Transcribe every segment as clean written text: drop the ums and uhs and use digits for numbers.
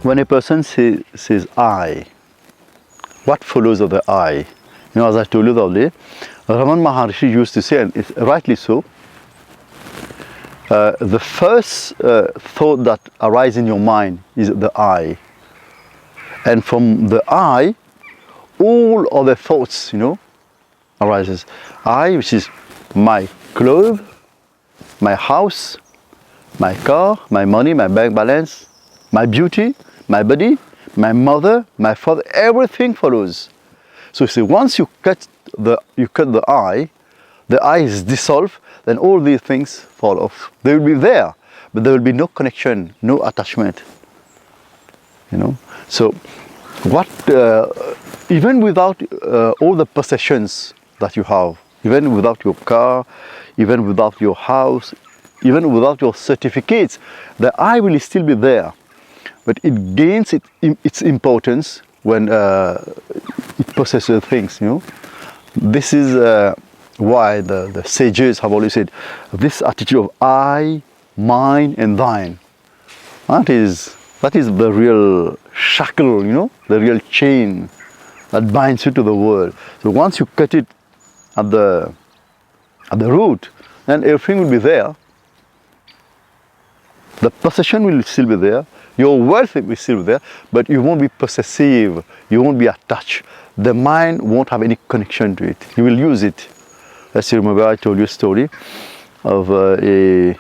when a person says I, what follows of the I? You know, as I told you the other day, Raman Maharshi used to say, and it's rightly so, the first thought that arises in your mind is the I. And from the I, all other thoughts, you know, arises. I, which is my clothes, my house, my car, my money, my bank balance, my beauty, my body, my mother, my father, everything follows. So you see, once you cut the I is dissolved, then all these things fall off. They will be there, but there will be no connection, no attachment. You know. So, what even without all the possessions that you have, even without your car, even without your house, even without your certificates, the I will still be there. But it gains its importance when it possesses things, you know. This is why the sages have always said, this attitude of I, mine and thine, that is the real shackle, you know, the real chain that binds you to the world. So once you cut it at the root, then everything will be there. The possession will still be there, your wealth will still be there, but you won't be possessive, you won't be attached. The mind won't have any connection to it. You will use it. As you remember, I told you a story of a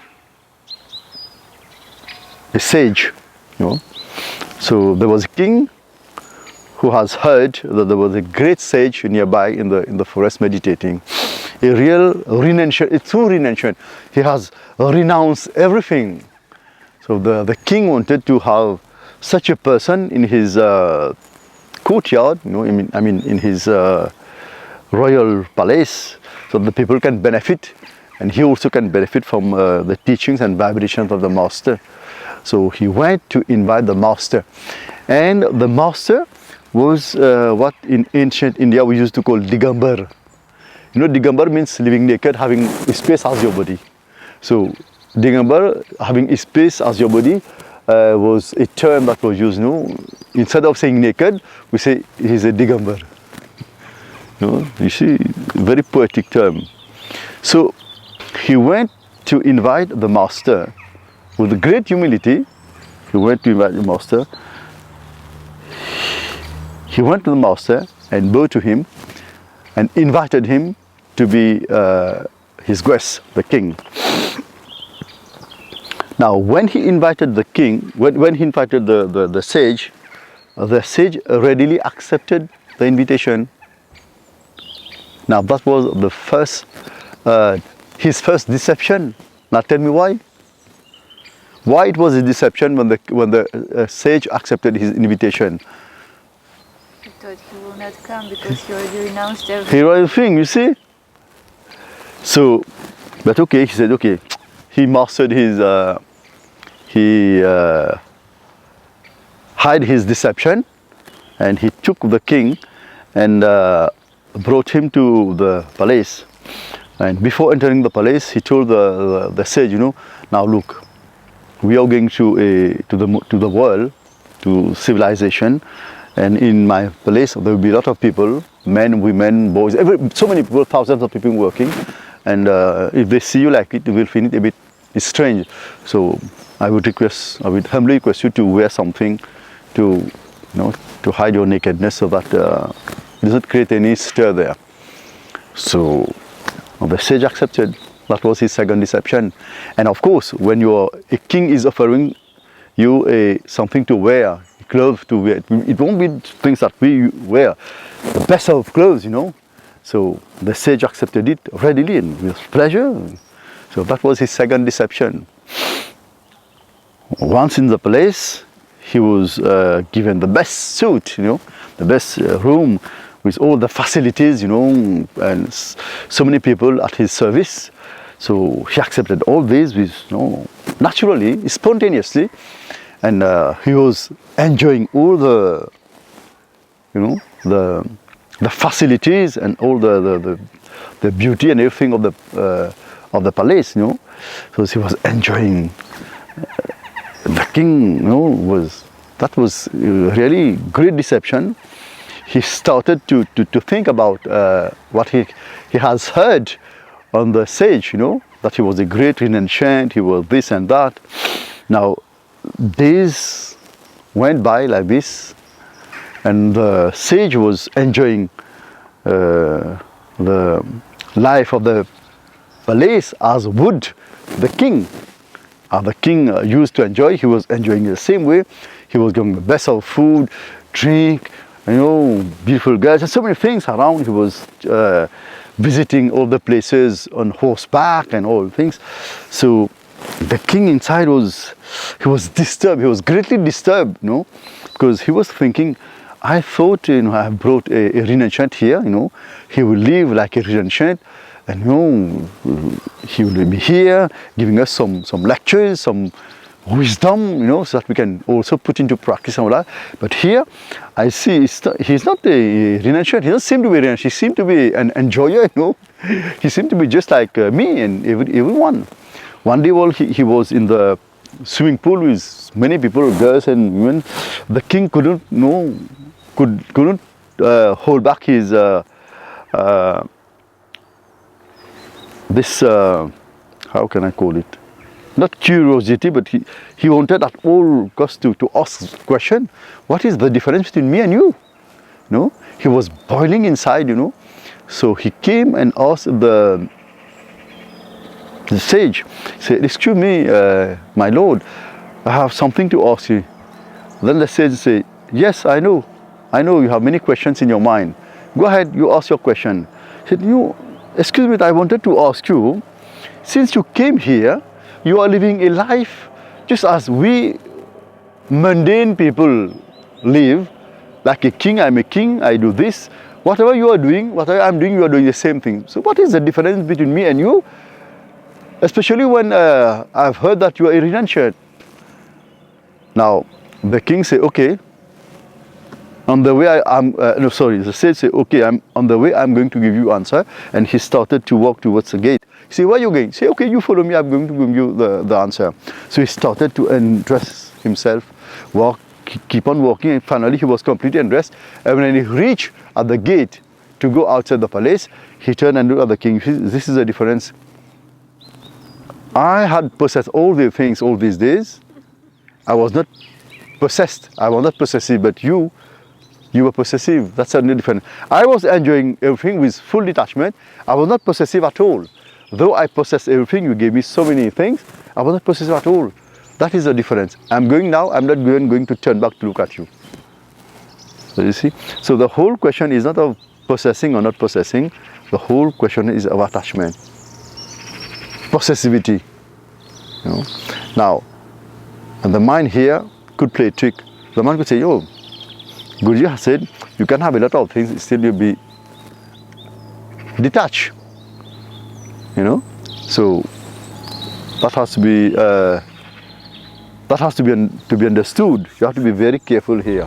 sage, you know. So there was a king who has heard that there was a great sage nearby in the forest meditating. A real renunciation, a true renunciation. He has renounced everything. So the king wanted to have such a person in his courtyard, you know, I mean in his royal palace, so the people can benefit, and he also can benefit from the teachings and vibrations of the master. So he went to invite the master, and the master was what in ancient India we used to call Digambar. You know, Digambar means living naked, having space as your body. So Digambar, having space as your body, was a term that was used. You know, instead of saying naked, we say he's a Digambar. You know, you see, very poetic term. So he went to invite the master with great humility. He went to invite the master. He went to the master and bowed to him and invited him to be his guest, the king. Now, when he invited the king, when he invited the sage readily accepted the invitation. Now, that was the first, his first deception. Now, tell me why. Why it was a deception when the sage accepted his invitation? He thought he will not come because he already renounced everything. He already thing, you see. So, but okay, he said, okay, he mastered his, he hid his deception, and he took the king and brought him to the palace. And before entering the palace, he told the sage, you know, now look, we are going to the world, to civilization, and in my palace there will be a lot of people, men, women, boys, so many people, thousands of people working, and if they see you like it, they will find it a bit strange. So I would humbly request you to wear something to hide your nakedness, so that it doesn't create any stir there. So the sage accepted. That was his second deception. And of course, when a king is offering you something to wear, clothes to wear, it won't be things that we wear, the best of clothes, you know. So the sage accepted it readily and with pleasure. So that was his second deception. Once in the place, he was given the best suit, you know, the best room with all the facilities, you know, and so many people at his service. So he accepted all these with, you know, naturally, spontaneously, and he was enjoying all the, you know, the facilities and all the beauty and everything of the palace, you know. So he was enjoying. The king, you know, was that was really great deception. He started to think about what he has heard on the sage, you know, that he was a great renunciant, he was this and that. Now, days went by like this, and the sage was enjoying the life of the palace as would the king. The king used to enjoy, he was enjoying the same way. He was getting the best of food, drink, you know, beautiful girls, and so many things around. He was visiting all the places on horseback and all things. So the king inside was disturbed. He was greatly disturbed, you know, because he was thinking, I thought, you know, I have brought a renunciant here, you know, he will live like a renunciant, and you know, he will be here giving us some lectures, some wisdom, you know, so that we can also put into practice and all that. But here, I see he's not a renunciant. He doesn't seem to be a renunciant. He seemed to be an enjoyer, you know. He seemed to be just like me and everyone. One day, while he was in the swimming pool with many people, girls and women, the king couldn't hold back his how can I call it? Not curiosity, but he wanted at all costs to ask the question, what is the difference between me and you? No, he was boiling inside, you know. So he came and asked the sage, he said, excuse me, my lord, I have something to ask you. Then the sage said, yes, I know you have many questions in your mind. Go ahead, you ask your question. He said, excuse me, I wanted to ask you, since you came here, you are living a life just as we mundane people live. Like a king, I'm a king, I do this. Whatever you are doing, whatever I'm doing, you are doing the same thing. So what is the difference between me and you? Especially when I've heard that you are a renunciant. Now, the king said, okay, on the way the sage said, okay, I'm on the way, I'm going to give you answer. And he started to walk towards the gate. He said, where are you going? Say, okay, you follow me, I'm going to give you the answer. So he started to undress himself, keep on walking, and finally he was completely undressed. And when he reached at the gate to go outside the palace, he turned and looked at the king. This is the difference. I had possessed all the things all these days. I was not possessed. I was not possessive, but you were possessive. That's certainly different. I was enjoying everything with full detachment. I was not possessive at all. Though I possessed everything, you gave me so many things, I was not possessive at all. That is the difference. I'm going now, I'm not going to turn back to look at you. So you see? So the whole question is not of possessing or not possessing. The whole question is of attachment. Possessivity. You know? Now, and the mind here could play a trick. The mind could say, oh, Guruji has said, you can have a lot of things, still you'll be detached. You know, so that has to be understood. You have to be very careful here.